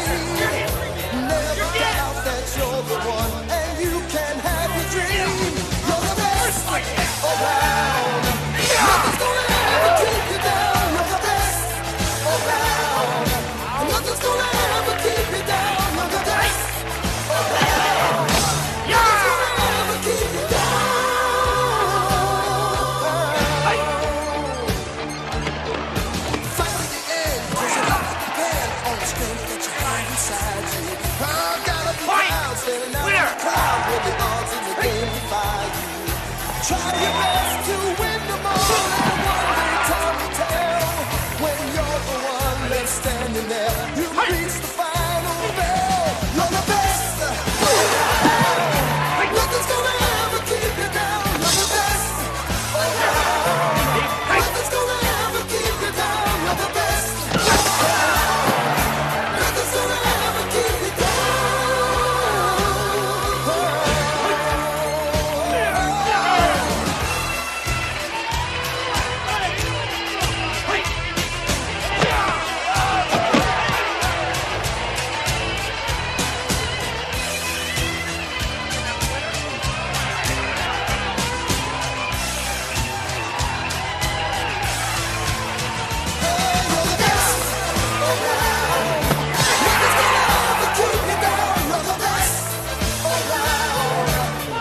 Never doubt that you're the one, and you can have your dream. You're the best around. Nothing's gonna ever keep you down. You're the best around. Nothing's gonna ever keep you down. You're the best around. Nothing's gonna ever keep you down. Fight to the end, 'cause you have to depend on the strength that you have inside you. I gotta be proud, standing out in the crowd with the odds in the game defy you. Try your best to win them all, and one day time will tell. When you're the one left standing there, you reach the final bell. You're the best around. Nothing's gonna ever keep you down. You're the best around. Nothing's gonna ever keep you down. You're the best around. Nothing's gonna ever keep you down.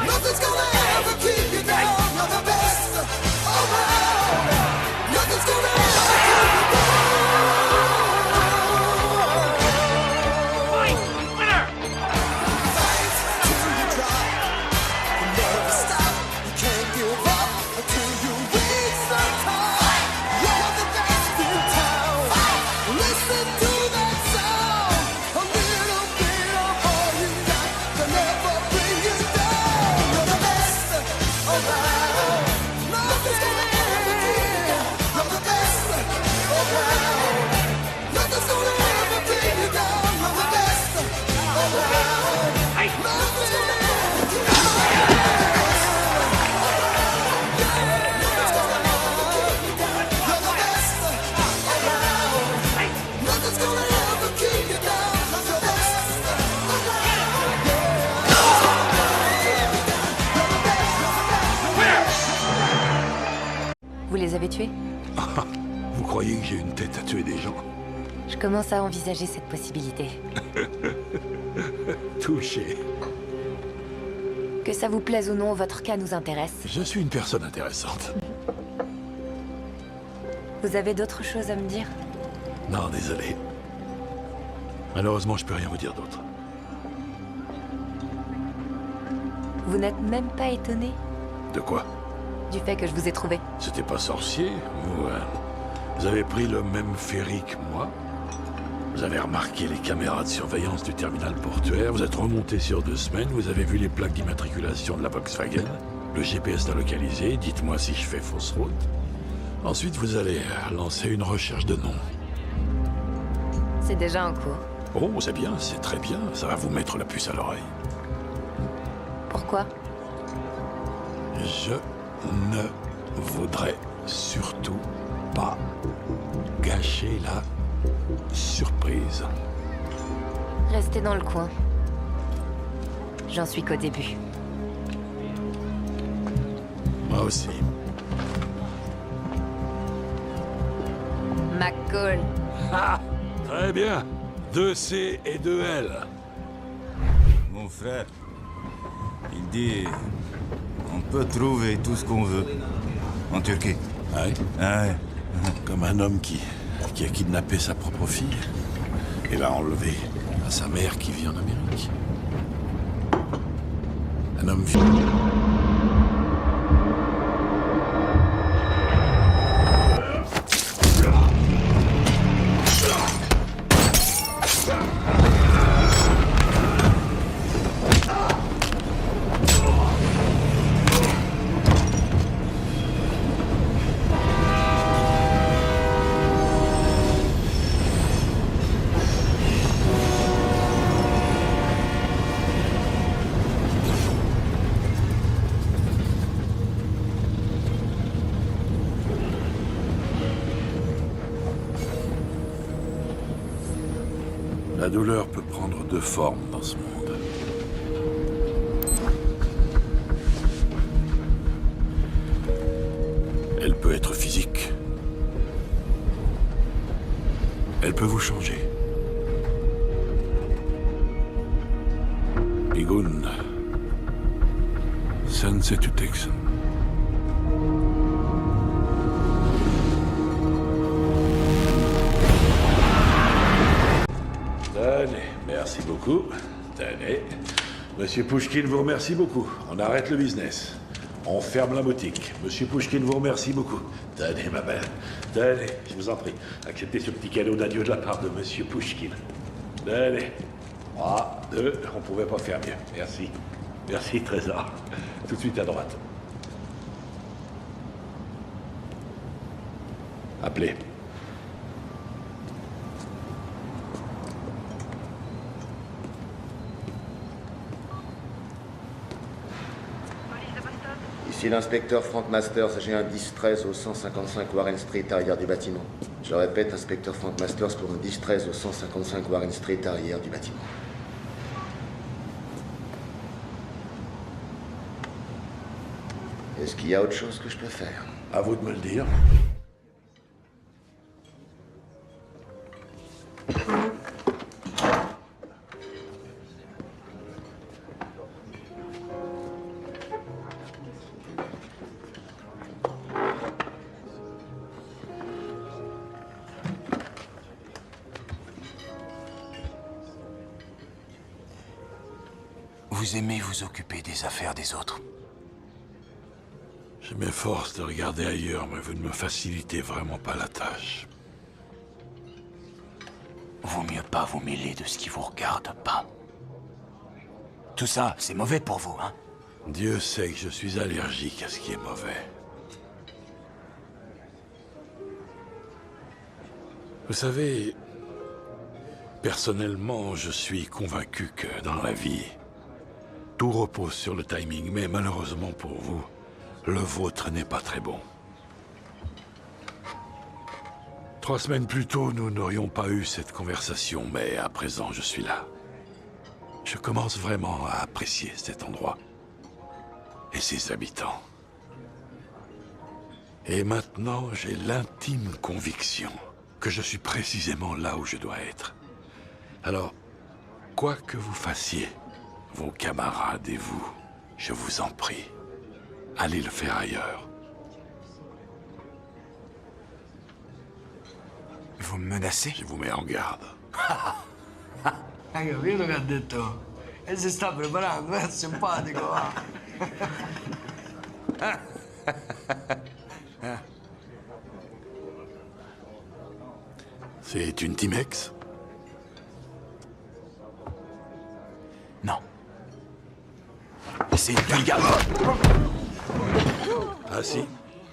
Nothing's gonna ever keep you down. You're the best around. Nothing's gonna ever keep you down. Fight till you drop. Never stop. You can't give up until you reach the top. You're the best in town. Listen to that sound. A little bit of all you got can never bring you down. You're the best around. Nothing's gonna ever keep you down. You're the best around. Nothing's gonna ever bring you down. You're the best around. Nothing's gonna ever keep you down. Nothing's gonna ever keep you down. You're the best around. Nothing's gonna ever keep you down. You're the best Vous les avez tués? Vous croyez que j'ai une tête à tuer des gens? Je commence à envisager cette possibilité. Touché. Que ça vous plaise ou non, votre cas nous intéresse. Je suis une personne intéressante. Vous avez d'autres choses à me dire? Non, désolé. Malheureusement, je peux rien vous dire d'autre. Vous n'êtes même pas étonné De quoi? du fait que je vous ai trouvé? C'était pas sorcier? Vous avez pris le même ferry que moi? Vous avez remarqué les caméras de surveillance du terminal portuaire? Vous êtes remonté sur 2 semaines? Vous avez vu les plaques d'immatriculation de la Volkswagen? Le GPS l'a localisé? Dites-moi si je fais fausse route. Ensuite, vous allez lancer une recherche de nom. C'est déjà en cours. Oh, c'est bien, c'est très bien. Ça va vous mettre la puce à l'oreille. Pourquoi? Je ne voudrais surtout pas gâcher la surprise. Restez dans le coin. J'en suis qu'au début. Moi aussi. McCall. Ah, très bien. 2 C et 2 L. Mon frère, il dit on peut trouver tout ce qu'on veut en Turquie. Ouais. Ouais. Comme un homme qui a kidnappé sa propre fille et l'a enlevée à sa mère qui vit en Amérique. Un homme vieux. La douleur peut prendre deux formes dans ce monde. Elle peut être physique. Elle peut vous changer. Igun, Sensei Tutexen. Tenez, merci beaucoup. Tenez. Monsieur Pouchkine vous remercie beaucoup. On arrête le business. On ferme la boutique. Monsieur Pouchkine vous remercie beaucoup. Tenez, ma belle. Tenez, je vous en prie. Acceptez ce petit cadeau d'adieu de la part de Monsieur Pouchkine. Tenez. 3, 2, on pouvait pas faire mieux. Merci. Merci, trésor. Tout de suite à droite. Appelez. Ici l'inspecteur Frank Masters, j'ai un 10-13 au 155 Warren Street, arrière du bâtiment. Je répète, inspecteur Frank Masters pour un 10-13 au 155 Warren Street, arrière du bâtiment. Est-ce qu'il y a autre chose que je peux faire? À vous de me le dire. Vous aimez vous occuper des affaires des autres. Je m'efforce de regarder ailleurs, mais vous ne me facilitez vraiment pas la tâche. Vaut mieux pas vous mêler de ce qui vous regarde pas. Tout ça, c'est mauvais pour vous, hein? Dieu sait que je suis allergique à ce qui est mauvais. Vous savez, personnellement, je suis convaincu que dans la vie, tout repose sur le timing, mais malheureusement pour vous, le vôtre n'est pas très bon. 3 semaines plus tôt, nous n'aurions pas eu cette conversation, mais à présent, je suis là. Je commence vraiment à apprécier cet endroit et ses habitants. Et maintenant, j'ai l'intime conviction que je suis précisément là où je dois être. Alors, quoi que vous fassiez, vos camarades et vous, je vous en prie, allez le faire ailleurs. Vous me menacez? Je vous mets en garde. Hai capito che ha detto? E si sta preparando, è simpatico, va. C'est une Timex? Non. C'est une Bulgare. Assis.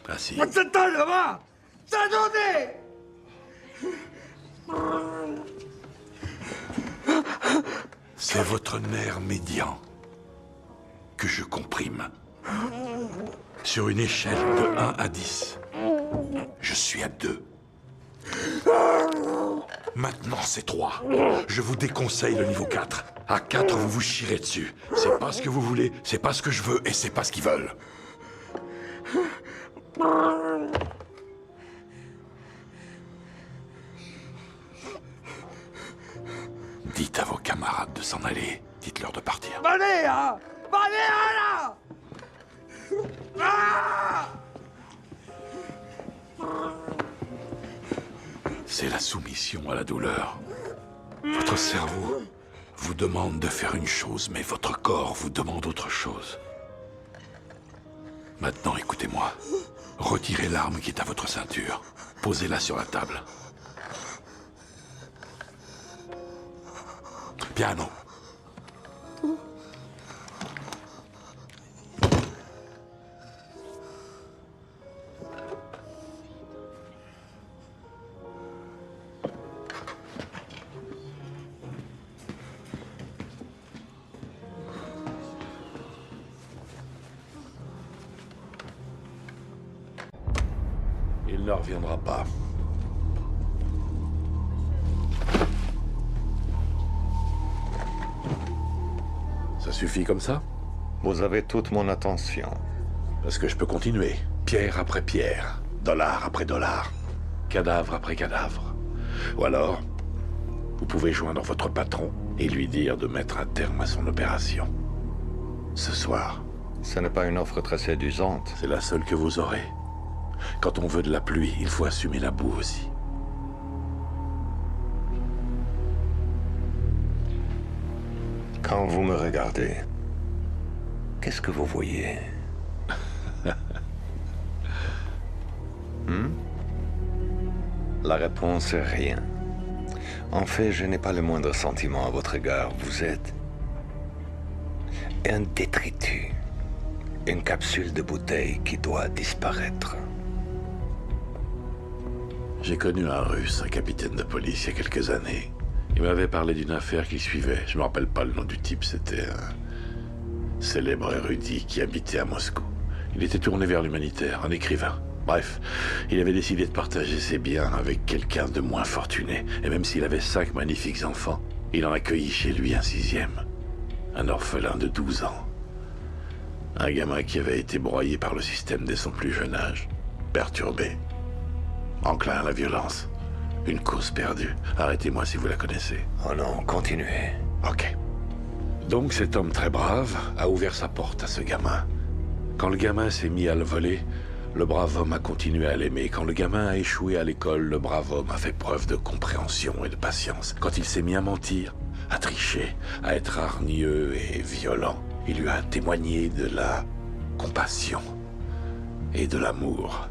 Assis. Aspettate, va! State! C'est votre nerf médian que je comprime. Sur une échelle de 1 à 10, je suis à 2. Maintenant, c'est 3. Je vous déconseille le niveau 4. À 4, vous vous chierez dessus. C'est pas ce que vous voulez, c'est pas ce que je veux, et c'est pas ce qu'ils veulent. Dites à vos camarades de s'en aller. Dites-leur de partir. Vanea! Vanea, là! Ah! C'est la soumission à la douleur. Votre cerveau vous demande de faire une chose, mais votre corps vous demande autre chose. Maintenant, écoutez-moi. Retirez l'arme qui est à votre ceinture. Posez-la sur la table. Piano. Il ne reviendra pas. Ça suffit comme ça? Vous avez toute mon attention. Parce que je peux continuer. Pierre après pierre. Dollar après dollar. Cadavre après cadavre. Ou alors, vous pouvez joindre votre patron et lui dire de mettre un terme à son opération. Ce soir. Ce n'est pas une offre très séduisante. C'est la seule que vous aurez. Quand on veut de la pluie, il faut assumer la boue aussi. Quand vous me regardez, qu'est-ce que vous voyez? La réponse est rien. En fait, je n'ai pas le moindre sentiment à votre égard. Vous êtes un détritus. Une capsule de bouteille qui doit disparaître. J'ai connu un Russe, un capitaine de police, il y a quelques années. Il m'avait parlé d'une affaire qu'il suivait. Je me rappelle pas le nom du type, c'était un célèbre érudit qui habitait à Moscou. Il était tourné vers l'humanitaire, un écrivain. Bref, il avait décidé de partager ses biens avec quelqu'un de moins fortuné. Et même s'il avait 5 magnifiques enfants, il en accueillit chez lui un 6e. Un orphelin de 12 ans. Un gamin qui avait été broyé par le système dès son plus jeune âge. Perturbé. Enclin à la violence. Une cause perdue. Arrêtez-moi si vous la connaissez. Oh non, continuez. Ok. Donc cet homme très brave a ouvert sa porte à ce gamin. Quand le gamin s'est mis à le voler, le brave homme a continué à l'aimer. Quand le gamin a échoué à l'école, le brave homme a fait preuve de compréhension et de patience. Quand il s'est mis à mentir, à tricher, à être hargneux et violent, il lui a témoigné de la compassion et de l'amour.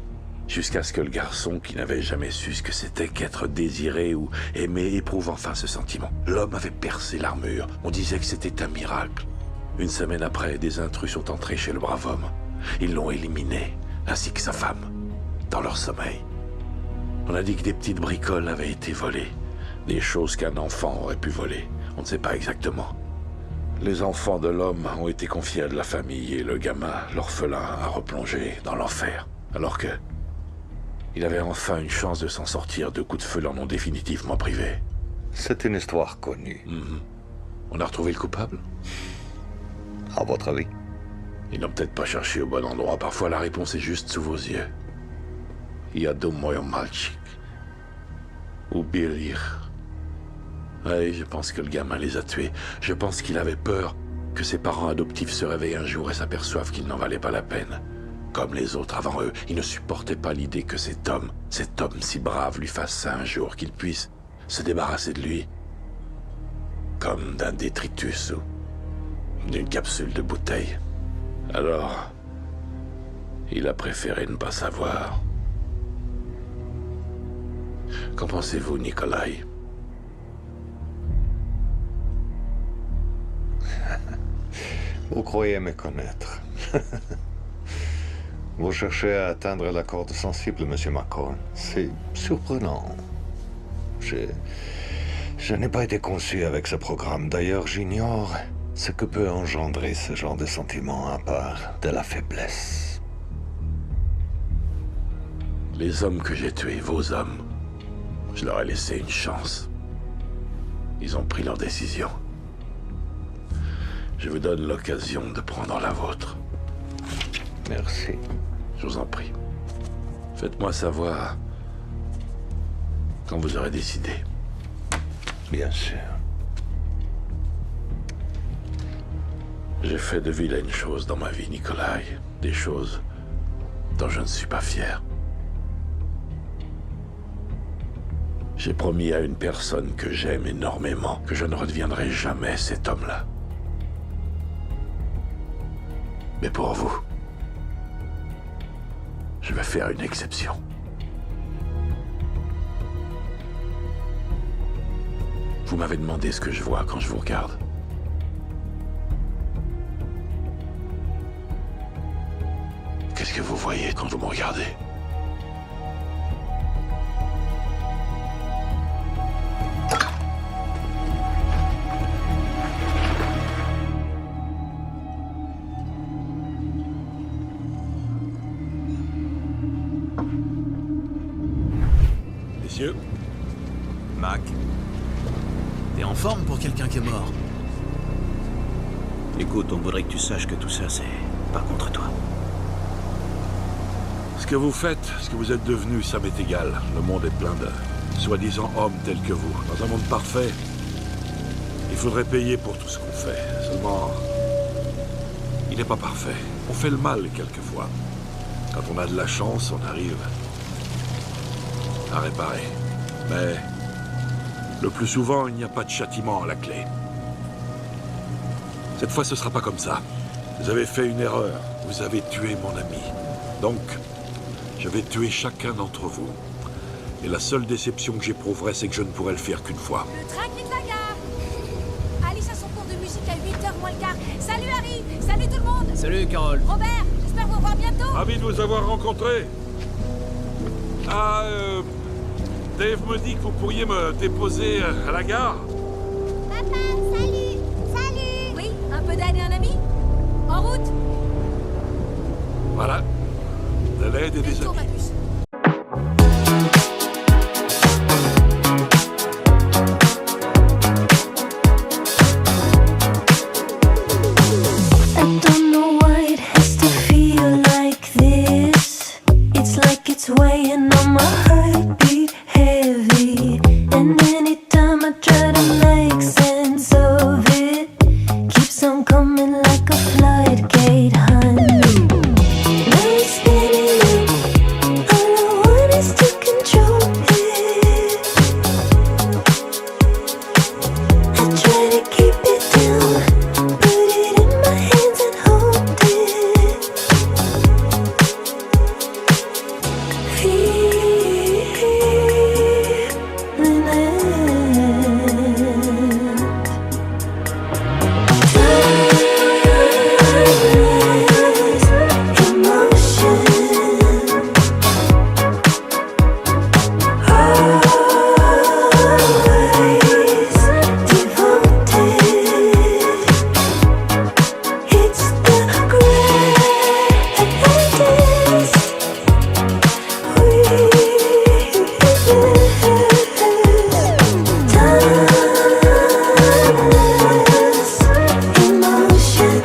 Jusqu'à ce que le garçon, qui n'avait jamais su ce que c'était qu'être désiré ou aimé, éprouve enfin ce sentiment. L'homme avait percé l'armure. On disait que c'était un miracle. Une semaine après, des intrus sont entrés chez le brave homme. Ils l'ont éliminé, ainsi que sa femme, dans leur sommeil. On a dit que des petites bricoles avaient été volées. Des choses qu'un enfant aurait pu voler. On ne sait pas exactement. Les enfants de l'homme ont été confiés à de la famille et le gamin, l'orphelin, a replongé dans l'enfer. Alors que... il avait enfin une chance de s'en sortir. 2 coups de feu l'en ont définitivement privé. C'est une histoire connue. On a retrouvé le coupable? À votre avis? Ils n'ont peut-être pas cherché au bon endroit. Parfois, la réponse est juste sous vos yeux. Я думаю, мальчик. Убили их. Oui, je pense que le gamin les a tués. Je pense qu'il avait peur que ses parents adoptifs se réveillent un jour et s'aperçoivent qu'ils n'en valaient pas la peine. Comme les autres avant eux, il ne supportait pas l'idée que cet homme si brave, lui fasse ça un jour, qu'il puisse se débarrasser de lui. Comme d'un détritus ou d'une capsule de bouteille. Alors, il a préféré ne pas savoir. Qu'en pensez-vous, Nikolai? Vous croyez me connaître. Vous cherchez à atteindre la corde sensible, Monsieur Macron. C'est surprenant. Je n'ai pas été conçu avec ce programme. D'ailleurs, j'ignore ce que peut engendrer ce genre de sentiment à part de la faiblesse. Les hommes que j'ai tués, vos hommes, je leur ai laissé une chance. Ils ont pris leur décision. Je vous donne l'occasion de prendre la vôtre. Merci. Je vous en prie. Faites-moi savoir quand vous aurez décidé. Bien sûr. J'ai fait de vilaines choses dans ma vie, Nikolai. Des choses dont je ne suis pas fier. J'ai promis à une personne que j'aime énormément que je ne redeviendrai jamais cet homme-là. Mais pour vous, je vais faire une exception. Vous m'avez demandé ce que je vois quand je vous regarde. Qu'est-ce que vous voyez quand vous me regardez? Messieurs, Mac, t'es en forme pour quelqu'un qui est mort? Écoute, on voudrait que tu saches que tout ça, c'est pas contre toi. Ce que vous faites, ce que vous êtes devenu, ça m'est égal. Le monde est plein de soi-disant hommes tels que vous. Dans un monde parfait, il faudrait payer pour tout ce qu'on fait. Seulement, il n'est pas parfait. On fait le mal quelquefois. Quand on a de la chance, on arrive à réparer. Mais le plus souvent, il n'y a pas de châtiment à la clé. Cette fois, ce sera pas comme ça. Vous avez fait une erreur. Vous avez tué mon ami. Donc, je vais tuer chacun d'entre vous. Et la seule déception que j'éprouverai, c'est que je ne pourrai le faire qu'une fois. Le train quitte la gare. Alice a son cours de musique à 8h moins le quart. Salut Harry. Salut tout le monde. Salut, Carole. Robert, j'espère vous revoir bientôt. Ravi de vous avoir rencontré. Ah, Dave me dit que vous pourriez me déposer à la gare. Papa, salut. Salut. Oui, un peu d'aide et un ami. En route. Voilà. De l'aide et des Tour, ma amis. puce. I don't know why it has to feel like this. It's like it's weighing on my heartbeat heavy. And anytime I try to make sense of it, keeps on coming like a floodgate, honey. Now it's spinning, all I want is to control it. I try to keep it down, put it in my hands and hold it. Feeling it. Emotion. Always devoted. It's the greatest timeless emotion.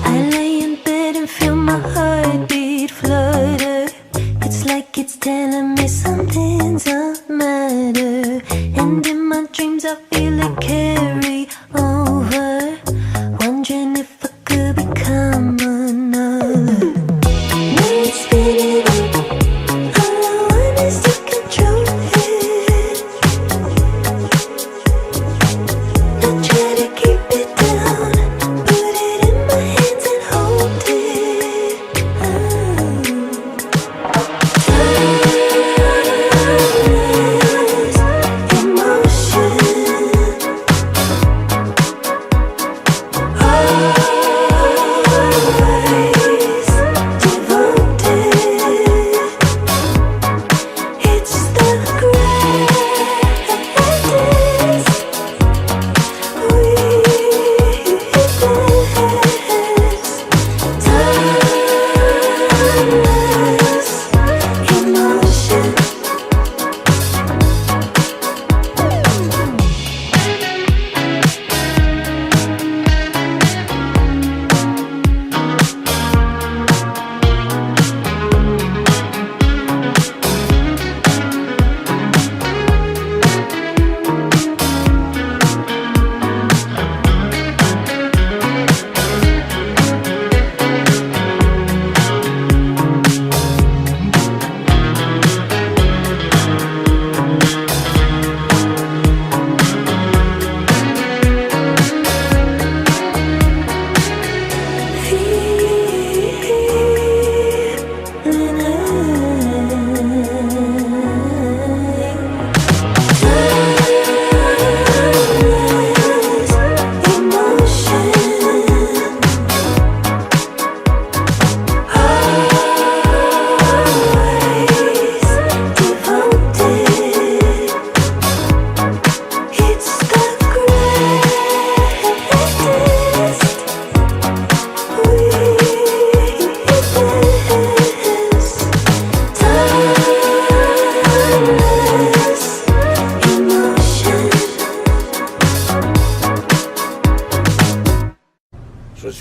I lay in bed and feel my heartbeat flutter. It's like it's telling me something's the matter. And in my dreams I feel it carry over, wondering if I could become another. Now it's spinning, all I want is to control it. I try to keep it down, put it in my hands and hold it. Timeless emotion.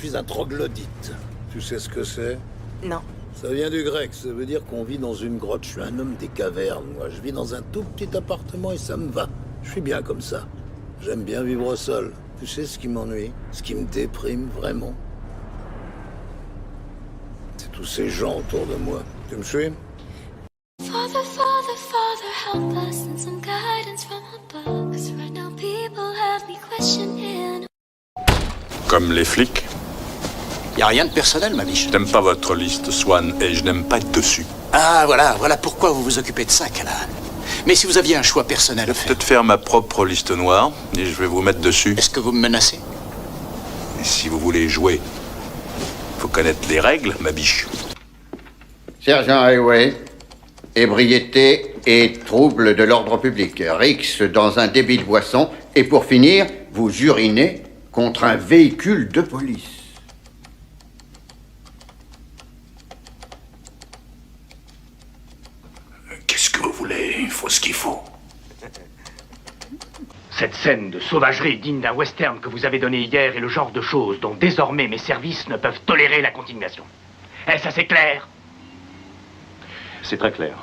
suis un troglodyte. Tu sais ce que c'est? Non. Ça vient du grec, ça veut dire qu'on vit dans une grotte. Je suis un homme des cavernes, moi. Je vis dans un tout petit appartement et ça me va. Je suis bien comme ça. J'aime bien vivre seul. Tu sais ce qui m'ennuie? Ce qui me déprime vraiment? C'est tous ces gens autour de moi. Tu me suis? Father, Father, Father, help us and some guidance from above. 'Cause right now people have me questioning. Comme les flics. Y a rien de personnel, ma biche. Je n'aime pas votre liste, Swan, et je n'aime pas être dessus. Ah, voilà pourquoi vous vous occupez de ça, Callahan. Mais si vous aviez un choix personnel à faire... Peut-être faire ma propre liste noire, et je vais vous mettre dessus. Est-ce que vous me menacez? Et si vous voulez jouer, faut connaître les règles, ma biche. Sergent Highway, ébriété et trouble de l'ordre public. Rix dans un débit de boisson. Et pour finir, vous urinez contre un véhicule de police. Qu'est-ce que vous voulez? Il faut ce qu'il faut. Cette scène de sauvagerie digne d'un western que vous avez donné hier est le genre de choses dont désormais mes services ne peuvent tolérer la continuation. Est-ce assez clair? C'est très clair.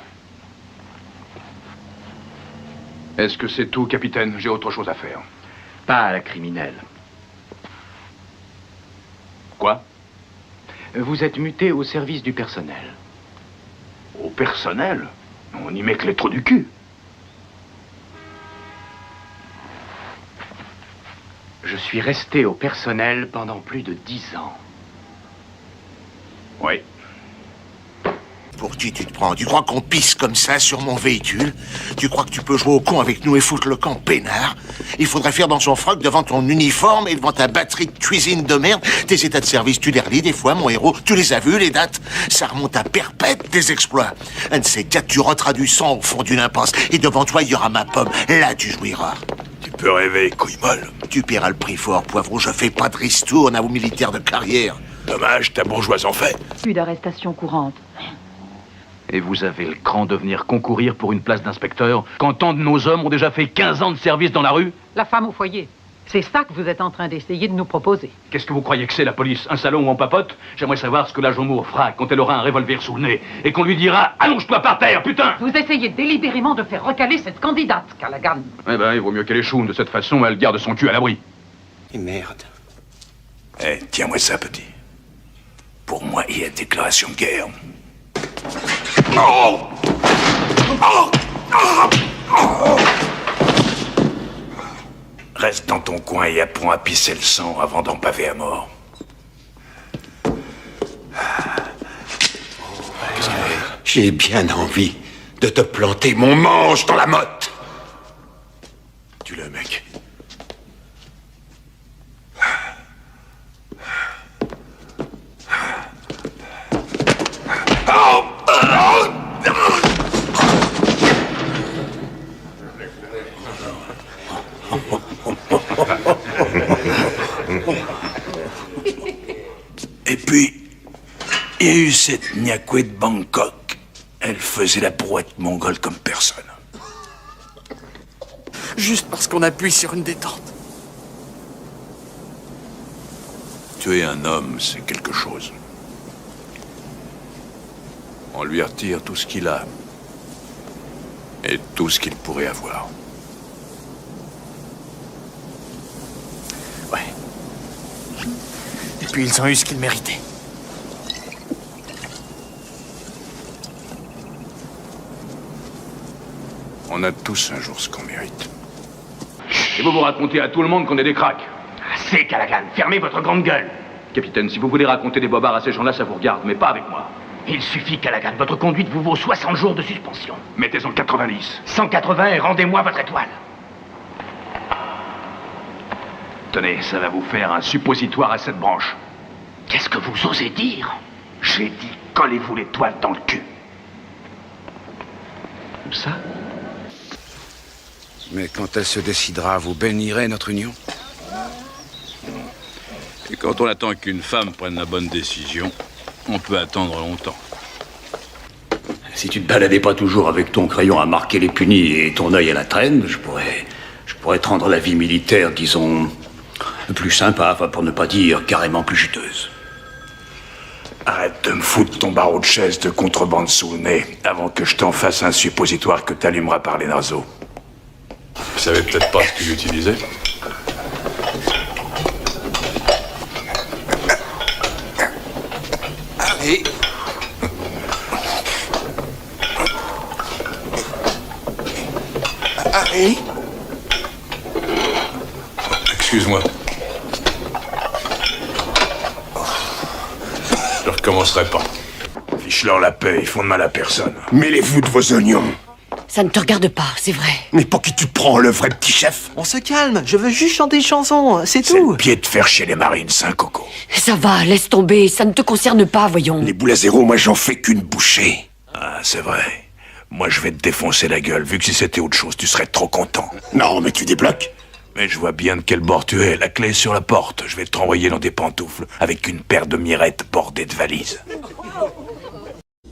Est-ce que c'est tout, capitaine? J'ai autre chose à faire. Pas à la criminelle. Quoi? Vous êtes muté au service du personnel. Au personnel? On y met que les trous du cul. Je suis resté au personnel pendant plus de 10 ans. Oui. Pour qui tu te prends? Tu crois qu'on pisse comme ça sur mon véhicule? Tu crois que tu peux jouer au con avec nous et foutre le camp peinard? Il faudrait faire dans son froc devant ton uniforme et devant ta batterie de cuisine de merde. Tes états de service, tu les relis des fois, mon héros. Tu les as vus, les dates? Ça remonte à perpète, tes exploits. Un de ces quatre, tu rôteras du sang au fond d'une impasse. Et devant toi, il y aura ma pomme. Là, tu jouiras. Tu peux rêver, couille molle. Tu paieras le prix fort, poivreau. Je fais pas de ristourne à vos militaires de carrière. Dommage, ta bourgeoise en fait. Plus d'arrestation courante. Et vous avez le cran de venir concourir pour une place d'inspecteur quand tant de nos hommes ont déjà fait 15 ans de service dans la rue? La femme au foyer. C'est ça que vous êtes en train d'essayer de nous proposer. Qu'est-ce que vous croyez que c'est, la police? Un salon où on papote? J'aimerais savoir ce que l'agent Moore fera quand elle aura un revolver sous le nez et qu'on lui dira « Allonge-toi par terre, putain !» Vous essayez délibérément de faire recaler cette candidate, Callaghan. Eh ben, il vaut mieux qu'elle échoue. De cette façon, elle garde son cul à l'abri. Et merde. Eh, tiens-moi ça, petit. Pour moi, il y a déclaration de guerre. Oh! Oh! Oh! Oh! Reste dans ton coin et apprends à pisser le sang avant d'en paver à mort. J'ai bien envie de te planter mon manche dans la motte. Tu le mec. Et puis, il y a eu cette Nyakwe de Bangkok. Elle faisait la brouette mongole comme personne. Juste parce qu'on appuie sur une détente. Tuer un homme, c'est quelque chose. On lui retire tout ce qu'il a. Et tout ce qu'il pourrait avoir. Ouais. Et puis ils ont eu ce qu'ils méritaient. On a tous un jour ce qu'on mérite. Et vous racontez à tout le monde qu'on est des cracks. Assez, Callaghan. Fermez votre grande gueule. Capitaine, si vous voulez raconter des bobards à ces gens-là, ça vous regarde, mais pas avec moi. Il suffit, Callaghan. Votre conduite vous vaut 60 jours de suspension. Mettez-en 90. 180 et rendez-moi votre étoile. Tenez, ça va vous faire un suppositoire à 7 branches. Qu'est-ce que vous osez dire? J'ai dit, collez-vous l'étoile dans le cul. Où ça? Mais quand elle se décidera, vous bénirez notre union? Et quand on attend qu'une femme prenne la bonne décision, on peut attendre longtemps. Si tu te baladais pas toujours avec ton crayon à marquer les punis et ton œil à la traîne, je pourrais te rendre la vie militaire, disons, Plus sympa, enfin, pour ne pas dire carrément plus juteuse. Arrête de me foutre ton barreau de chaise de contrebande sous le nez avant que je t'en fasse un suppositoire que t'allumeras par les naseaux. Vous savez peut-être pas ce qu'il utilisait? Allez. Allez. Excuse-moi. Je recommencerai pas. Fiche-leur la paix, ils font de mal à personne. Mêlez-vous de vos oignons. Ça ne te regarde pas, c'est vrai. Mais pour qui tu te prends, le vrai petit chef? On se calme, je veux juste chanter une chanson, c'est tout. Le pied de fer chez les Marines, hein, Coco. Ça va, laisse tomber, ça ne te concerne pas, voyons. Les boules à zéro, moi j'en fais qu'une bouchée. Ah, c'est vrai. Moi je vais te défoncer la gueule, vu que si c'était autre chose, tu serais trop content. Non, mais tu débloques. Mais je vois bien de quel bord tu es, la clé est sur la porte. Je vais te renvoyer dans des pantoufles, avec une paire de mirettes bordées de valises.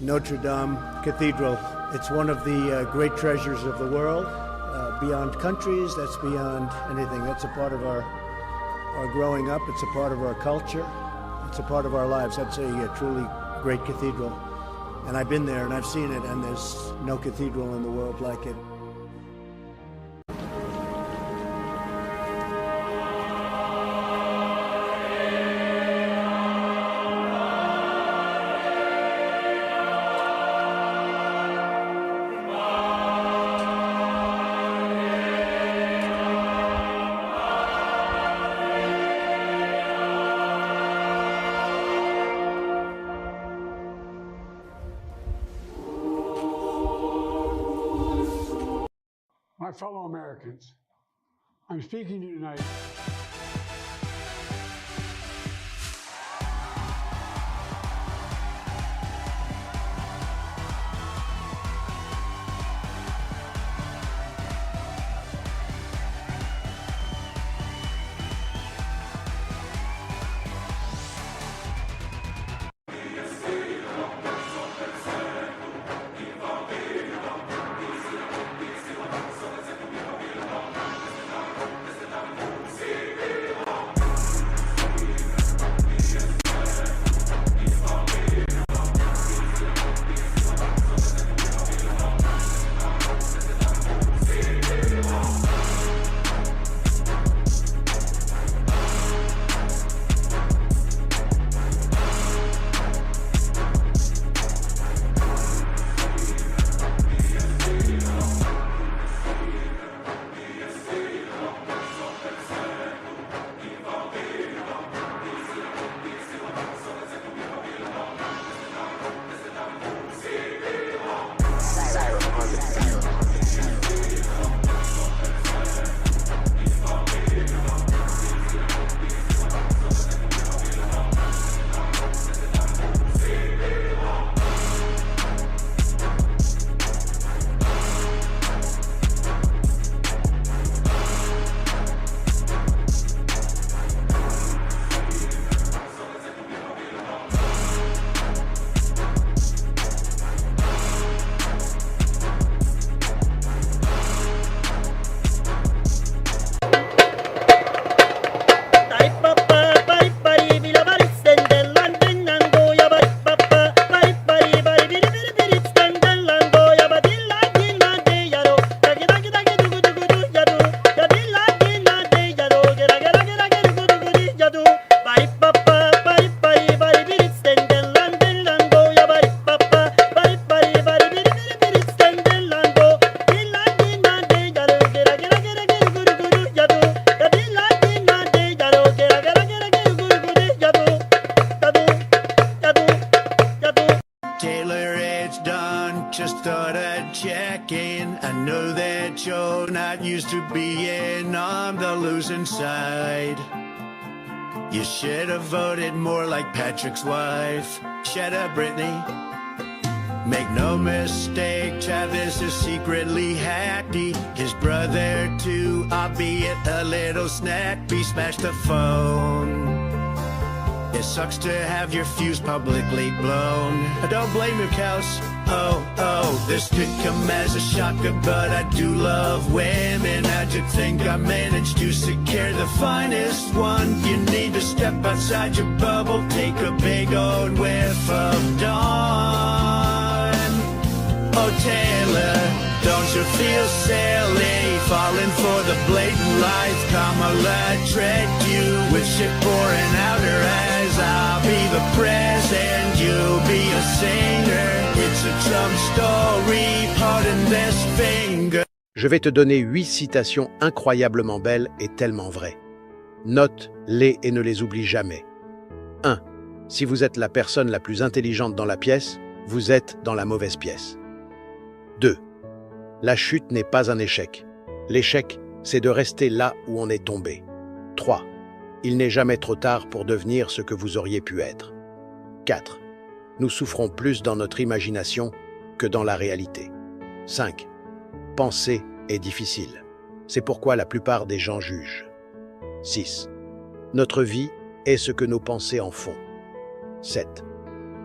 Notre Dame Cathedral. It's one of the great treasures of the world. Beyond countries, that's beyond anything. That's a part of our growing up. It's a part of our culture. It's a part of our lives. That's a truly great cathedral. And I've been there and I've seen it, and there's no cathedral in the world like it. My fellow Americans, I'm speaking to you tonight. You should have voted more like Patrick's wife. Shut up, Brittany. Make no mistake, Travis is secretly happy. His brother too, albeit a little snappy, smashed the phone. It sucks to have your fuse publicly blown. I don't blame you, Kels. Oh, this could come as a shocker, but I do love women. I to think I managed to secure the finest one. You need to step outside your bubble, take a big old whiff of dawn. Oh Taylor, don't you feel silly, falling for the blatant lies? Kamala tread you with shit pouring out her eyes. I'll be the president, you'll be a singer. It's a Trump story, pardon this finger. Je vais te donner 8 citations incroyablement belles et tellement vraies. Note-les et ne les oublie jamais. 1. Si vous êtes la personne la plus intelligente dans la pièce, vous êtes dans la mauvaise pièce. 2. La chute n'est pas un échec. L'échec, c'est de rester là où on est tombé. 3. Il n'est jamais trop tard pour devenir ce que vous auriez pu être. 4. Nous souffrons plus dans notre imagination que dans la réalité. 5. Penser est difficile. C'est pourquoi la plupart des gens jugent. 6. Notre vie est ce que nos pensées en font. 7.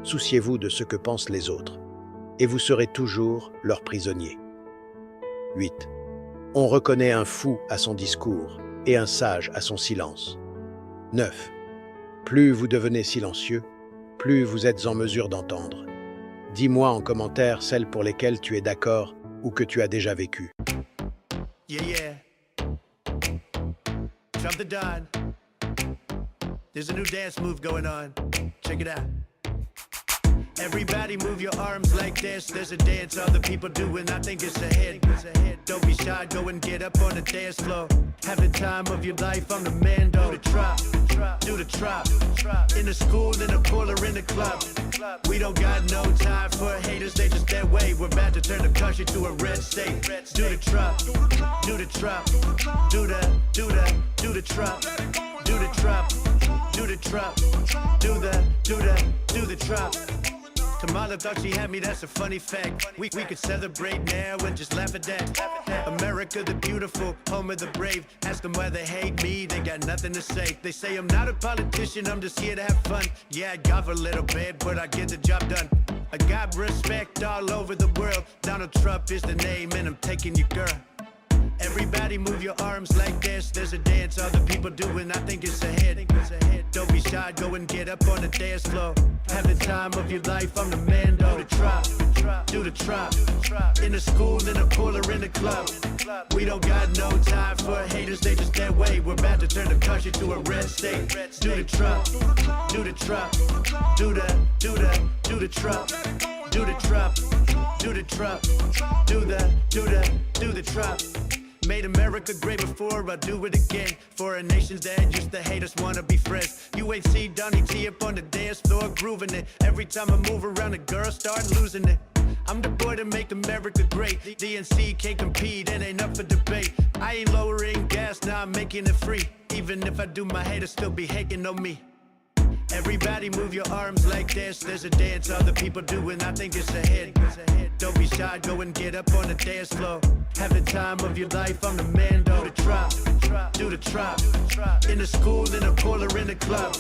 Souciez-vous de ce que pensent les autres, et vous serez toujours leur prisonnier. 8. On reconnaît un fou à son discours et un sage à son silence. 9. Plus vous devenez silencieux, plus vous êtes en mesure d'entendre. Dis-moi en commentaire celles pour lesquelles tu es d'accord ou que tu as déjà vécu. Yeah, yeah. Trump the Don. There's a new dance move going on. Check it out. Everybody move your arms like this. There's a dance other people do and I think it's a hit. Don't be shy, go and get up on the dance floor. Have the time of your life, I'm the man, do the trap, do the trap. In the school, in the pool, or in the club. We don't got no time for haters, they just their way. We're about to turn the country to a red state. Do the trap, do the trap, do the trap, do the trap, do the trap, do the trap. Kamala thought she had me, that's a funny fact. We could celebrate now and just laugh at that. America the beautiful, home of the brave. Ask them why they hate me, they got nothing to say. They say I'm not a politician, I'm just here to have fun. Yeah, I golf a little bit, but I get the job done. I got respect all over the world. Donald Trump is the name and I'm taking your girl. Everybody move your arms like this. There's a dance other people do and I think it's a hit. Don't be shy, go and get up on the dance floor. Have the time of your life, I'm the man, do the trap, do the trap. In the school, in the pool, or in the club. We don't got no time for haters, they just their way. We're about to turn the country to a red state. Do the trap, do the trap, do the trap, do the trap, do the trap, do the trap. Made America great before, I'll do it again. For a nation that used to hate us, wanna be friends. You ain't see Donnie T up on the dance floor, grooving it. Every time I move around, the girls start losing it. I'm the boy to make America great. DNC can't compete, it ain't up for debate. I ain't lowering gas, now I'm making it free. Even if I do, my haters still be hating on me. Everybody move your arms like this. There's a dance other people do and I think it's a hit. Don't be shy, go and get up on the dance floor. Have the time of your life, I'm the man, do the trap, do the trap. In the school, in the pool, or in the club.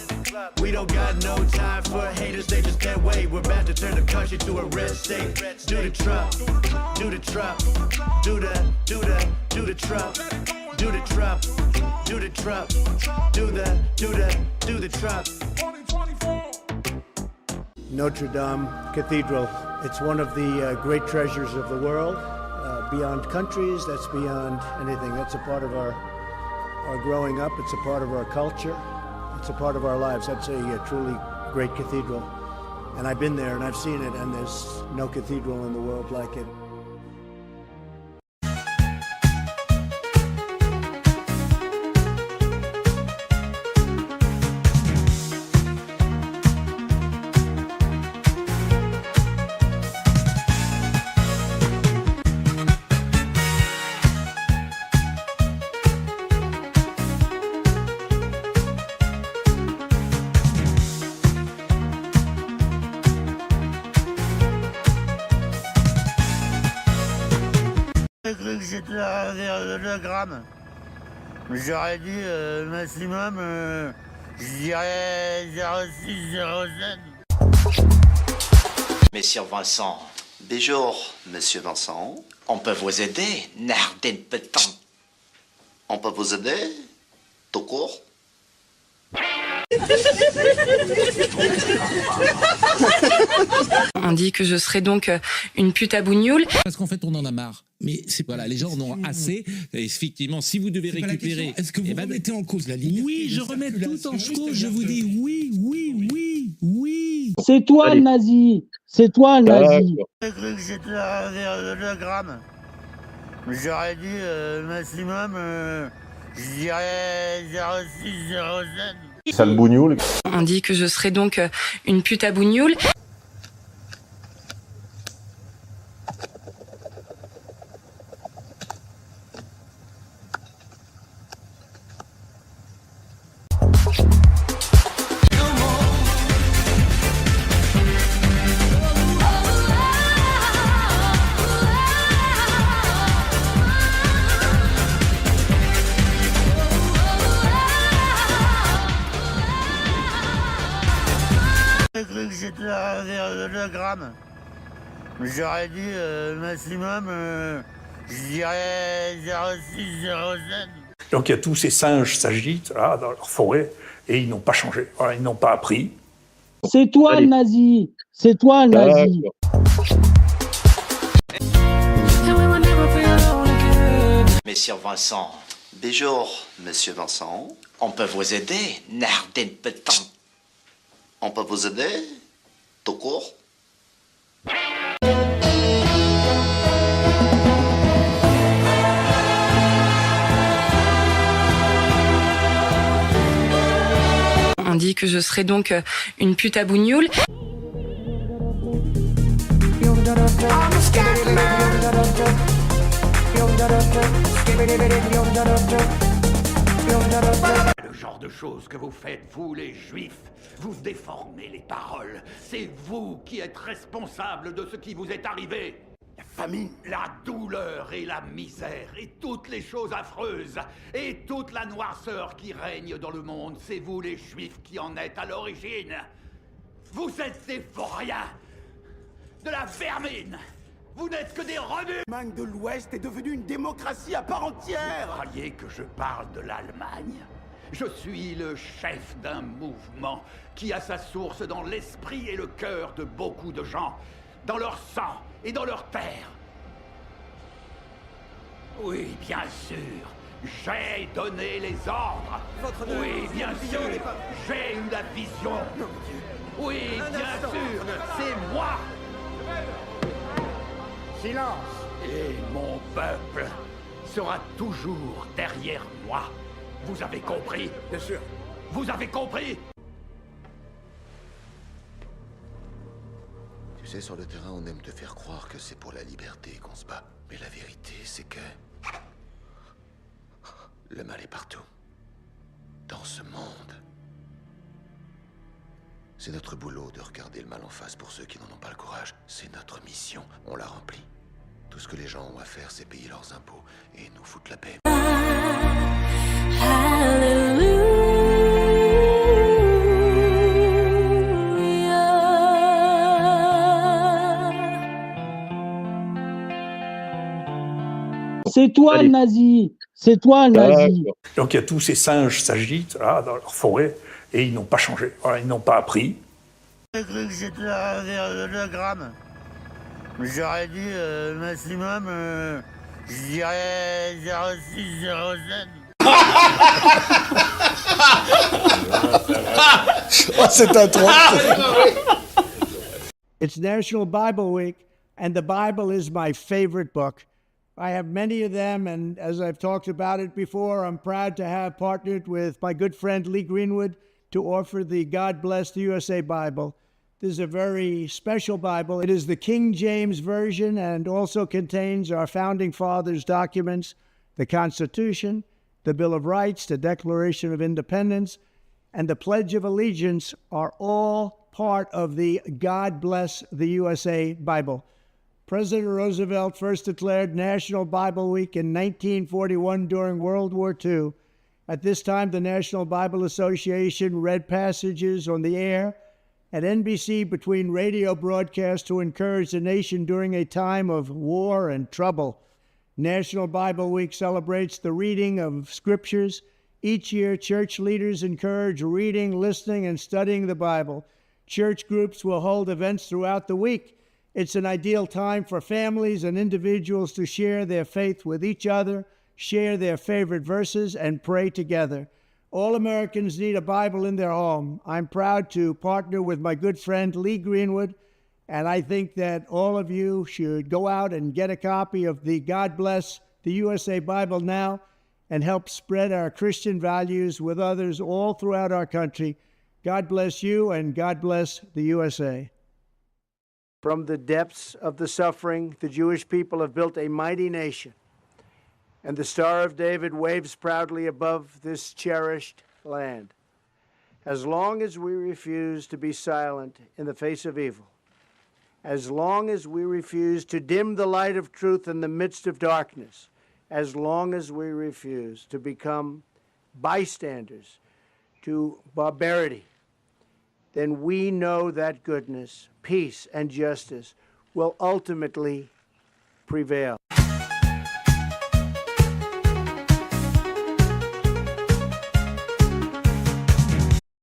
We don't got no time for haters, they just their way. We're about to turn the country to a red state. Do the trap, do the trap, do the trap, do the trap, do the trap, do the trap. Notre Dame Cathedral. It's one of the great treasures of the world. Beyond countries, that's beyond anything. That's a part of our growing up. It's a part of our culture. It's a part of our lives. That's a truly great cathedral. And I've been there and I've seen it, and there's no cathedral in the world like it. J'ai cru que c'était vers 2 grammes. J'aurais dit maximum, je dirais 0,6, 0,7. Monsieur Vincent. Bonjour, Monsieur Vincent. On peut vous aider, Nardin Petant. On peut vous aider? Tout court? On dit que je serais donc une pute à bougnoule. Parce qu'en fait, on en a marre. Mais voilà, les gens en ont assez. Et effectivement, si vous devez récupérer... Est-ce que vous remettez en cause la liberté? Oui, je remets tout en cause. Je vous dis oui. C'est toi le nazi. C'est toi le nazi. J'ai cru que j'étais à 2 grammes. J'aurais dit maximum, je dirais 0,6, 0,7. Sale bougnoule. On dit que je serais donc une pute à bougnoule. J'ai cru que j'étais à 2 grammes. J'aurais dit maximum, je dirais 0,6, 0,7. Donc il y a tous ces singes s'agitent là dans leur forêt et ils n'ont pas changé. Voilà, ils n'ont pas appris. C'est toi le nazi. C'est toi le nazi. Monsieur Vincent. Bonjour, Monsieur Vincent. On peut vous aider? Nardine Pétan. On peut vous aider? Tout court? On dit que je serais donc une pute à bougnoule. Le genre de choses que vous faites, vous les juifs, vous déformez les paroles. C'est vous qui êtes responsables de ce qui vous est arrivé. La famine, la douleur et la misère, et toutes les choses affreuses, et toute la noirceur qui règne dans le monde, c'est vous les juifs qui en êtes à l'origine. Vous êtes des vauriens, de la vermine. Vous n'êtes que des rebuts. L'Allemagne de l'Ouest est devenue une démocratie à part entière. Vous croyez que je parle de l'Allemagne? Je suis le chef d'un mouvement qui a sa source dans l'esprit et le cœur de beaucoup de gens, dans leur sang et dans leur terre. Oui, bien sûr, j'ai donné les ordres. Oui, bien sûr, j'ai eu la vision. Oui, bien sûr, c'est moi. Silence. Et mon peuple sera toujours derrière moi. Vous avez compris? Bien sûr. Vous avez compris? Tu sais, sur le terrain, on aime te faire croire que c'est pour la liberté qu'on se bat. Mais la vérité, c'est que... le mal est partout. Dans ce monde. C'est notre boulot de regarder le mal en face pour ceux qui n'en ont pas le courage. C'est notre mission. On l'a remplie. Tout ce que les gens ont à faire, c'est payer leurs impôts et nous foutre la paix. C'est toi le nazi. C'est toi le nazi. Donc il y a tous ces singes s'agitent là dans leur forêt et ils n'ont pas changé. Voilà, ils n'ont pas appris. J'ai cru que j'étais à 2 grammes. J'aurais dit maximum, je dirais 0,6, 0,7. Oh, c'est un trop. It's National Bible Week, and the Bible is my favorite book. I have many of them, and as I've talked about it before, I'm proud to have partnered with my good friend Lee Greenwood to offer the God Bless the USA Bible. This is a very special Bible. It is the King James Version and also contains our Founding Fathers' documents, the Constitution, the Bill of Rights, the Declaration of Independence, and the Pledge of Allegiance are all part of the God Bless the USA Bible. President Roosevelt first declared National Bible Week in 1941 during World War II. At this time, the National Bible Association read passages on the air at NBC between radio broadcasts to encourage the nation during a time of war and trouble. National Bible Week celebrates the reading of scriptures. Each year, church leaders encourage reading, listening, and studying the Bible. Church groups will hold events throughout the week. It's an ideal time for families and individuals to share their faith with each other, share their favorite verses, and pray together. All Americans need a Bible in their home. I'm proud to partner with my good friend Lee Greenwood, and I think that all of you should go out and get a copy of the God Bless the USA Bible now and help spread our Christian values with others all throughout our country. God bless you, and God bless the USA. From the depths of the suffering, the Jewish people have built a mighty nation, and the Star of David waves proudly above this cherished land. As long as we refuse to be silent in the face of evil, as long as we refuse to dim the light of truth in the midst of darkness, as long as we refuse to become bystanders to barbarity, then we know that goodness, peace, and justice will ultimately prevail.